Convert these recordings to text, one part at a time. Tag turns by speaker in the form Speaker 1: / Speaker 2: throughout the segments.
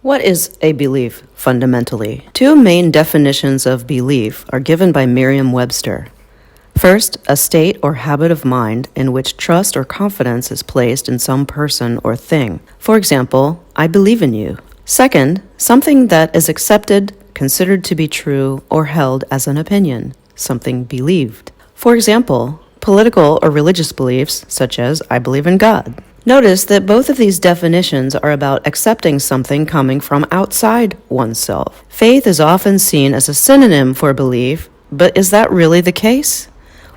Speaker 1: What is a belief, fundamentally? Two main definitions of belief are given by Merriam-Webster. First, a state or habit of mind in which trust or confidence is placed in some person or thing. For example, I believe in you. Second, something that is accepted, considered to be true, or held as an opinion, something believed. For example, political or religious beliefs, such as I believe in God. Notice that both of these definitions are about accepting something coming from outside oneself. Faith is often seen as a synonym for belief, but is that really the case?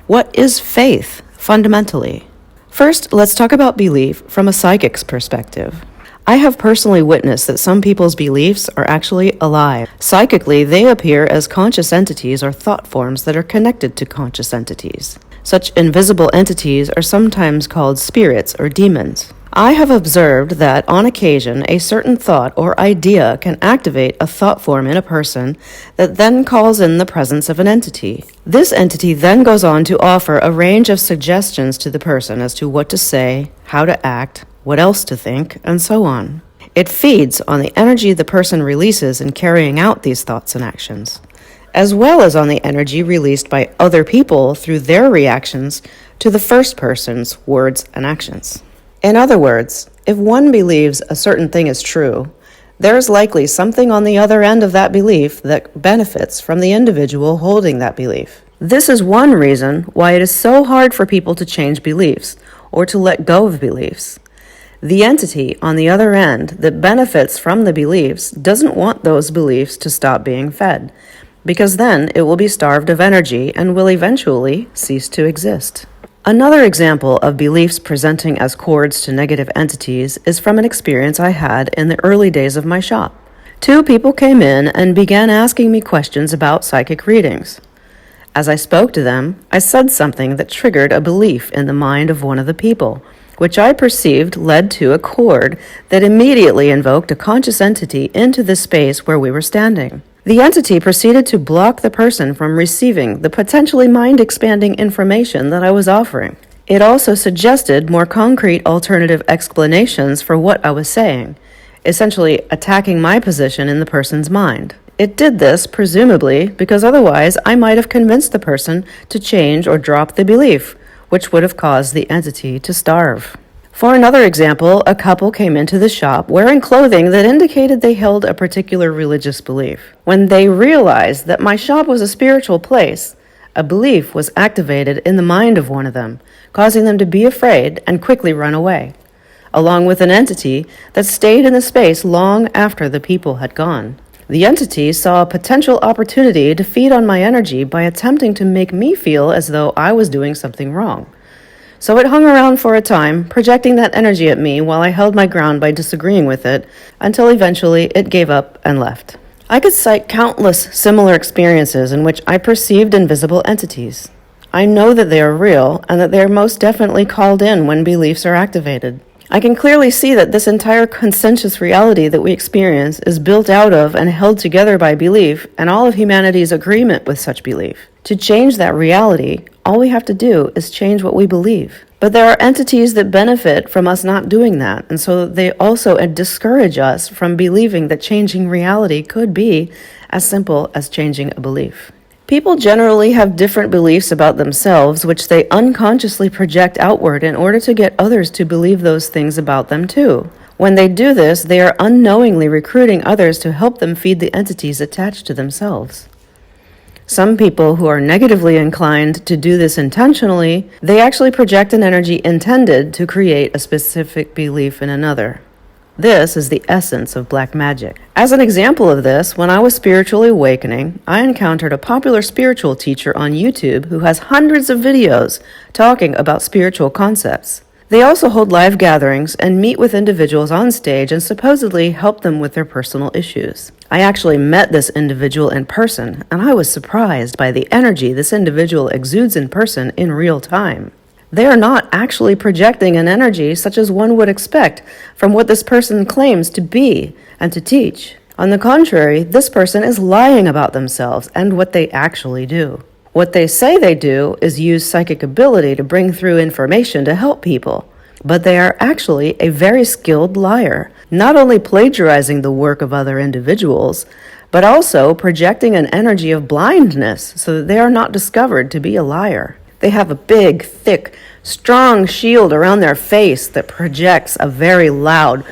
Speaker 1: What is faith, fundamentally? First, let's talk about belief from a psychic's perspective. I have personally witnessed that some people's beliefs are actually alive. Psychically, they appear as conscious entities or thought forms that are connected to conscious entities. Such invisible entities are sometimes called spirits or demons. I have observed that, on occasion, a certain thought or idea can activate a thought form in a person that then calls in the presence of an entity. This entity then goes on to offer a range of suggestions to the person as to what to say, how to act, what else to think, and so on. It feeds on the energy the person releases in carrying out these thoughts and actions, as well as on the energy released by other people through their reactions to the first person's words and actions. In other words, if one believes a certain thing is true, there is likely something on the other end of that belief that benefits from the individual holding that belief. This is one reason why it is so hard for people to change beliefs or to let go of beliefs. The entity on the other end that benefits from the beliefs doesn't want those beliefs to stop being fed, because then it will be starved of energy and will eventually cease to exist. Another example of beliefs presenting as cords to negative entities is from an experience I had in the early days of my shop. Two people came in and began asking me questions about psychic readings. As I spoke to them, I said something that triggered a belief in the mind of one of the people, which I perceived led to a cord that immediately invoked a conscious entity into the space where we were standing. The entity proceeded to block the person from receiving the potentially mind-expanding information that I was offering. It also suggested more concrete alternative explanations for what I was saying, essentially attacking my position in the person's mind. It did this, presumably, because otherwise I might have convinced the person to change or drop the belief, which would have caused the entity to starve. For another example, a couple came into the shop wearing clothing that indicated they held a particular religious belief. When they realized that my shop was a spiritual place, a belief was activated in the mind of one of them, causing them to be afraid and quickly run away, along with an entity that stayed in the space long after the people had gone. The entity saw a potential opportunity to feed on my energy by attempting to make me feel as though I was doing something wrong. So it hung around for a time, projecting that energy at me while I held my ground by disagreeing with it, until eventually it gave up and left. I could cite countless similar experiences in which I perceived invisible entities. I know that they are real and that they are most definitely called in when beliefs are activated. I can clearly see that this entire conscientious reality that we experience is built out of and held together by belief and all of humanity's agreement with such belief. To change that reality, all we have to do is change what we believe. But there are entities that benefit from us not doing that, and so they also discourage us from believing that changing reality could be as simple as changing a belief. People generally have different beliefs about themselves, which they unconsciously project outward in order to get others to believe those things about them too. When they do this, they are unknowingly recruiting others to help them feed the entities attached to themselves. Some people who are negatively inclined to do this intentionally, they actually project an energy intended to create a specific belief in another. This is the essence of black magic. As an example of this, when I was spiritually awakening, I encountered a popular spiritual teacher on YouTube who has hundreds of videos talking about spiritual concepts. They also hold live gatherings and meet with individuals on stage and supposedly help them with their personal issues. I actually met this individual in person, and I was surprised by the energy this individual exudes in person in real time. They are not actually projecting an energy such as one would expect from what this person claims to be and to teach. On the contrary, this person is lying about themselves and what they actually do. What they say they do is use psychic ability to bring through information to help people, but they are actually a very skilled liar. not only plagiarizing the work of other individuals, but also projecting an energy of blindness so that they are not discovered to be a liar. They have a big, thick, strong shield around their face that projects a very loud,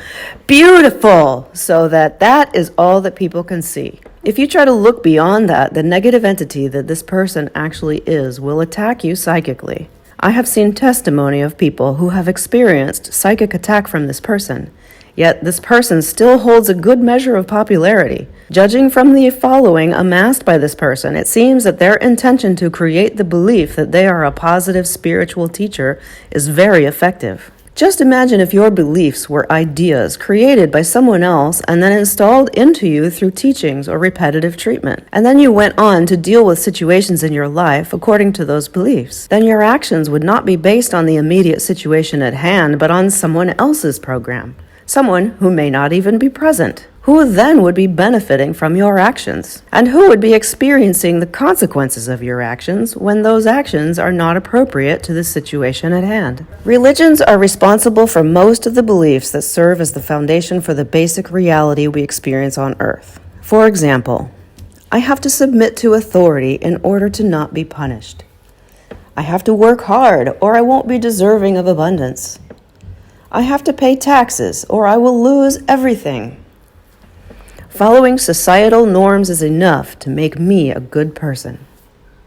Speaker 1: beautiful, so that is all that people can see. If you try to look beyond that, the negative entity that this person actually is will attack you psychically. I have seen testimony of people who have experienced psychic attack from this person, yet this person still holds a good measure of popularity. Judging from the following amassed by this person, it seems that their intention to create the belief that they are a positive spiritual teacher is very effective. Just imagine if your beliefs were ideas created by someone else and then installed into you through teachings or repetitive treatment. And then you went on to deal with situations in your life according to those beliefs. Then your actions would not be based on the immediate situation at hand, but on someone else's program. Someone who may not even be present. Who then would be benefiting from your actions? And who would be experiencing the consequences of your actions when those actions are not appropriate to the situation at hand? Religions are responsible for most of the beliefs that serve as the foundation for the basic reality we experience on earth. For example, I have to submit to authority in order to not be punished. I have to work hard or I won't be deserving of abundance. I have to pay taxes or I will lose everything. Following societal norms is enough to make me a good person.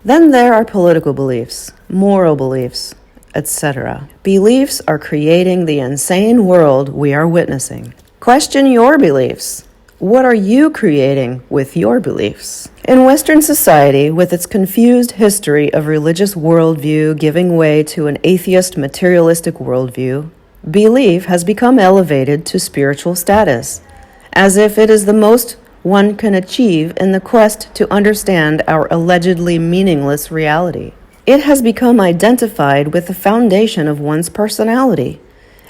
Speaker 1: Then there are political beliefs, moral beliefs, etc. Beliefs are creating the insane world we are witnessing. Question your beliefs. What are you creating with your beliefs? In Western society, with its confused history of religious worldview giving way to an atheist materialistic worldview, belief has become elevated to spiritual status, as if it is the most one can achieve in the quest to understand our allegedly meaningless reality. It has become identified with the foundation of one's personality,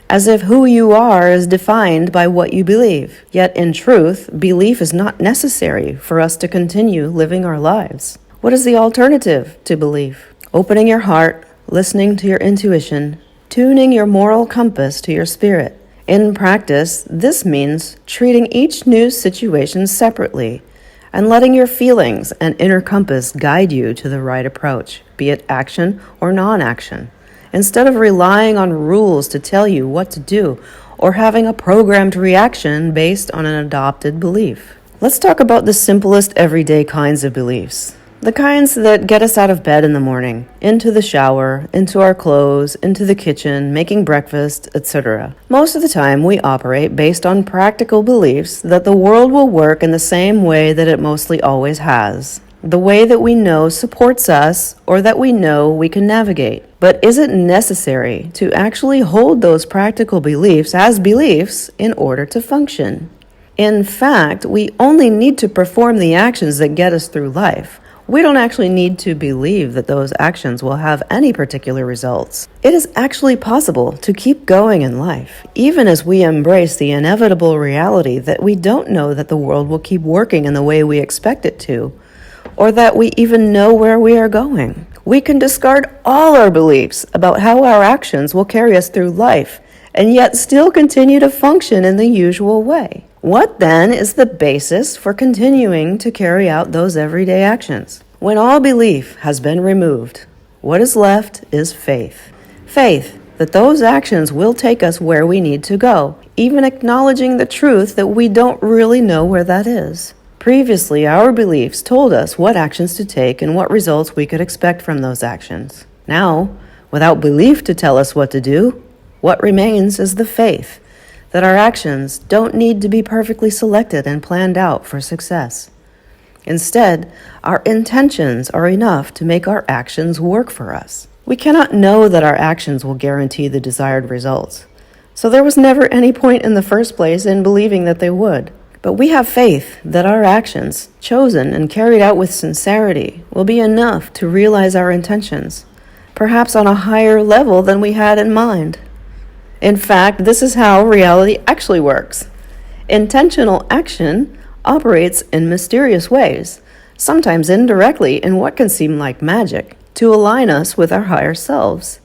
Speaker 1: as if who you are is defined by what you believe. Yet in truth, belief is not necessary for us to continue living our lives. What is the alternative to belief? Opening your heart, listening to your intuition, tuning your moral compass to your spirit. In practice, this means treating each new situation separately and letting your feelings and inner compass guide you to the right approach, be it action or non-action, instead of relying on rules to tell you what to do or having a programmed reaction based on an adopted belief. Let's talk about the simplest everyday kinds of beliefs. The kinds that get us out of bed in the morning, into the shower, into our clothes, into the kitchen, making breakfast, etc. Most of the time, we operate based on practical beliefs that the world will work in the same way that it mostly always has. The way that we know supports us or that we know we can navigate. But is it necessary to actually hold those practical beliefs as beliefs in order to function? In fact, we only need to perform the actions that get us through life. We don't actually need to believe that those actions will have any particular results. It is actually possible to keep going in life, even as we embrace the inevitable reality that we don't know that the world will keep working in the way we expect it to, or that we even know where we are going. We can discard all our beliefs about how our actions will carry us through life, and yet still continue to function in the usual way. What then is the basis for continuing to carry out those everyday actions? When all belief has been removed, what is left is faith. Faith that those actions will take us where we need to go, even acknowledging the truth that we don't really know where that is. Previously, our beliefs told us what actions to take and what results we could expect from those actions. Now, without belief to tell us what to do, what remains is the faith that our actions don't need to be perfectly selected and planned out for success. Instead, our intentions are enough to make our actions work for us. We cannot know that our actions will guarantee the desired results, so there was never any point in the first place in believing that they would. But we have faith that our actions, chosen and carried out with sincerity, will be enough to realize our intentions, perhaps on a higher level than we had in mind. In fact, this is how reality actually works. Intentional action operates in mysterious ways, sometimes indirectly in what can seem like magic, to align us with our higher selves.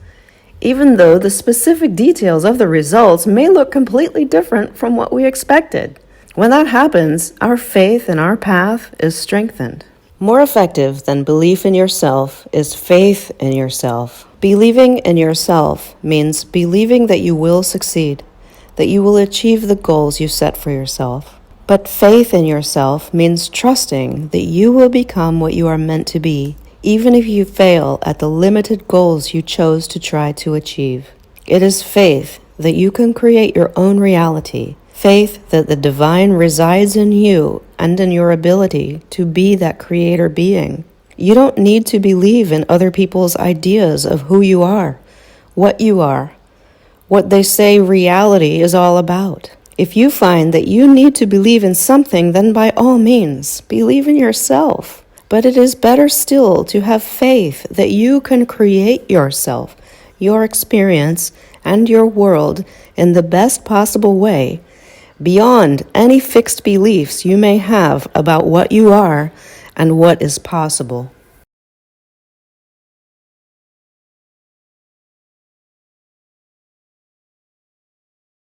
Speaker 1: even though the specific details of the results may look completely different from what we expected. When that happens, our faith in our path is strengthened. More effective than belief in yourself is faith in yourself. Believing in yourself means believing that you will succeed, that you will achieve the goals you set for yourself. But faith in yourself means trusting that you will become what you are meant to be, even if you fail at the limited goals you chose to try to achieve. It is faith that you can create your own reality, faith that the divine resides in you and in your ability to be that creator being. You don't need to believe in other people's ideas of who you are, what they say reality is all about. If you find that you need to believe in something, then by all means, believe in yourself. But it is better still to have faith that you can create yourself, your experience, and your world in the best possible way, beyond any fixed beliefs you may have about what you are and what is possible.